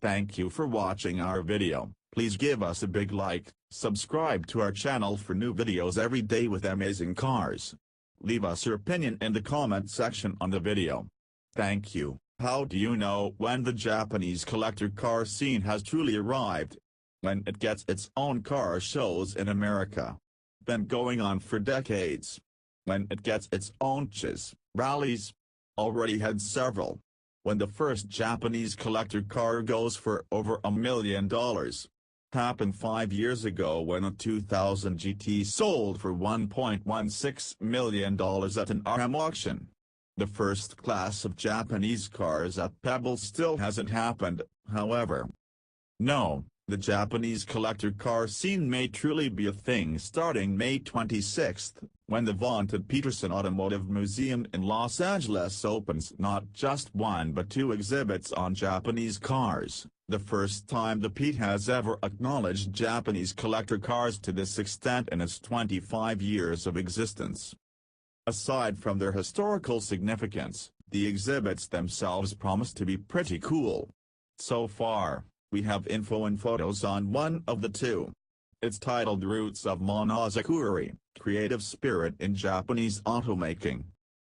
Thank you for watching our video. Please give us a big like, subscribe to our channel for new videos every day with amazing cars. Leave us your opinion in the comment section on the video. Thank you. How do you know when the Japanese collector car scene has truly arrived? When it gets its own car shows in America. Been going on for decades. When it gets its own Touges, rallies. Already had several. When the first Japanese collector car goes for over $1 million. Happened 5 years ago when a 2000 GT sold for $1.16 million at an RM auction. The first class of Japanese cars at Pebble still hasn't happened, however. No, the Japanese collector car scene may truly be a thing starting May 26, when the vaunted Petersen Automotive Museum in Los Angeles opens not just one but two exhibits on Japanese cars, the first time the Pete has ever acknowledged Japanese collector cars to this extent in its 25 years of existence. Aside from their historical significance, the exhibits themselves promise to be pretty cool. So far, we have info and photos on one of the two. It's titled Roots of Monozukuri, Creative Spirit in Japanese Automaking.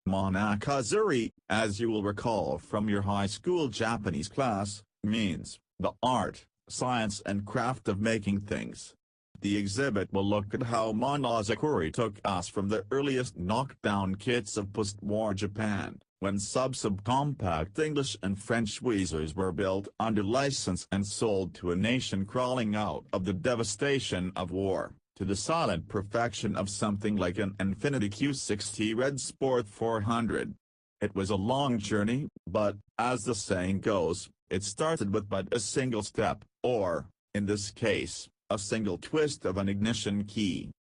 Monozukuri, as you will recall from your high school Japanese class, means the art, science and craft of making things. The exhibit will look at how Monozukuri took us from the earliest knockdown kits of post-war Japan, when subcompact English and French Weezers were built under license and sold to a nation crawling out of the devastation of war, to the silent perfection of something like an Infiniti Q60 Red Sport 400. It was a long journey, but, as the saying goes, it started with but a single step, or, in this case, a single twist of an ignition key.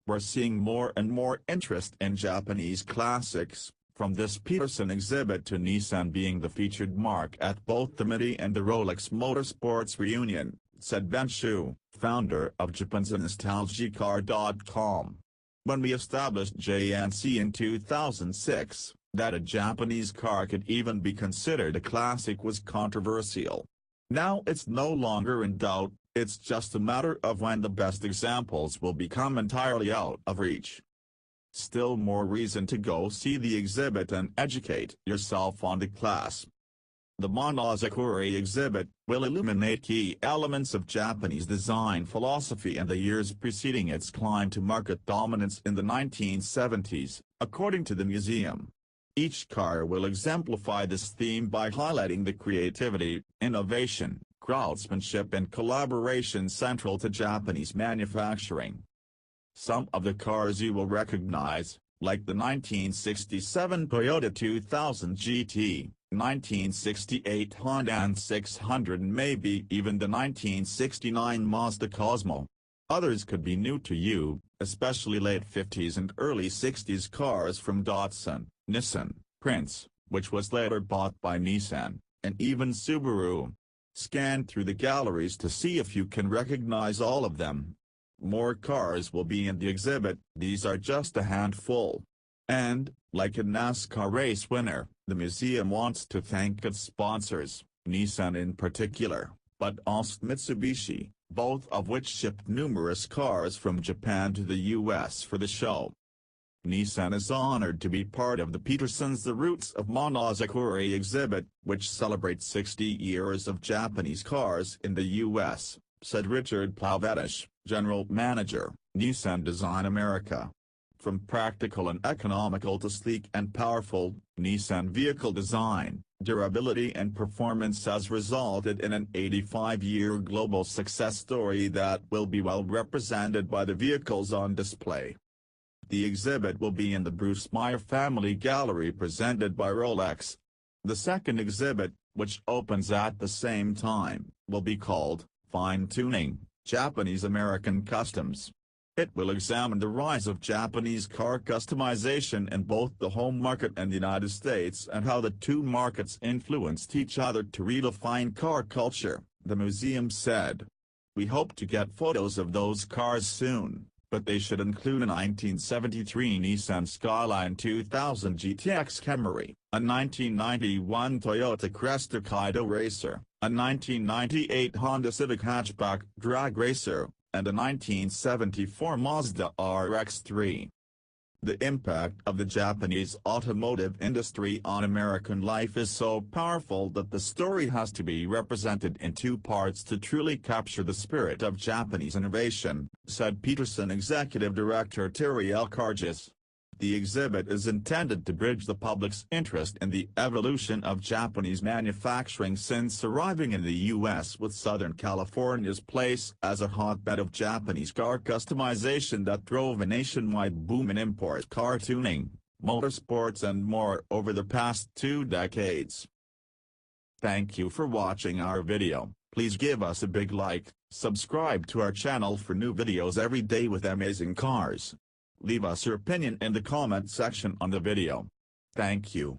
We're seeing more and more interest in Japanese classics, from this Petersen exhibit to Nissan being the featured mark at both the MIDI and the Rolex Motorsports reunion, said Ben Shu, founder of JapansNostalgiaCar.com. When we established JNC in 2006, that a Japanese car could even be considered a classic was controversial. Now it's no longer in doubt, it's just a matter of when the best examples will become entirely out of reach. Still more reason to go see the exhibit and educate yourself on the class. The Monozukuri exhibit will illuminate key elements of Japanese design philosophy and the years preceding its climb to market dominance in the 1970s, according to the museum. Each car will exemplify this theme by highlighting the creativity, innovation, craftsmanship and collaboration central to Japanese manufacturing. Some of the cars you will recognize, like the 1967 Toyota 2000 GT, 1968 Honda N600 and maybe even the 1969 Mazda Cosmo. Others could be new to you, especially late 50s and early 60s cars from Datsun, Nissan, Prince, which was later bought by Nissan, and even Subaru. Scan through the galleries to see if you can recognize all of them. More cars will be in the exhibit, these are just a handful. And, like a NASCAR race winner, the museum wants to thank its sponsors, Nissan in particular, but also Mitsubishi, both of which shipped numerous cars from Japan to the US for the show. Nissan is honored to be part of the Petersen's The Roots of Monozukuri exhibit, which celebrates 60 years of Japanese cars in the US, said Richard Plavetish, General Manager, Nissan Design America. From practical and economical to sleek and powerful, Nissan vehicle design, durability and performance has resulted in an 85-year global success story that will be well represented by the vehicles on display. The exhibit will be in the Bruce Meyer Family Gallery presented by Rolex. The second exhibit, which opens at the same time, will be called Fine-Tuning, Japanese-American Customs. It will examine the rise of Japanese car customization in both the home market and the United States and how the two markets influenced each other to redefine car culture, the museum said. We hope to get photos of those cars soon, but they should include a 1973 Nissan Skyline 2000 GTX Camry, a 1991 Toyota Cresta Kaido Racer, a 1998 Honda Civic hatchback drag racer, and a 1974 Mazda RX-3. The impact of the Japanese automotive industry on American life is so powerful that the story has to be represented in two parts to truly capture the spirit of Japanese innovation, said Petersen Executive Director Terry L. Touges. The exhibit is intended to bridge the public's interest in the evolution of Japanese manufacturing since arriving in the U.S. with Southern California's place as a hotbed of Japanese car customization that drove a nationwide boom in import car tuning, motorsports and more over the past 2 decades. Thank you for watching our video. Please give us a big like, subscribe to our channel for new videos every day with amazing cars. Leave us your opinion in the comment section on the video. Thank you.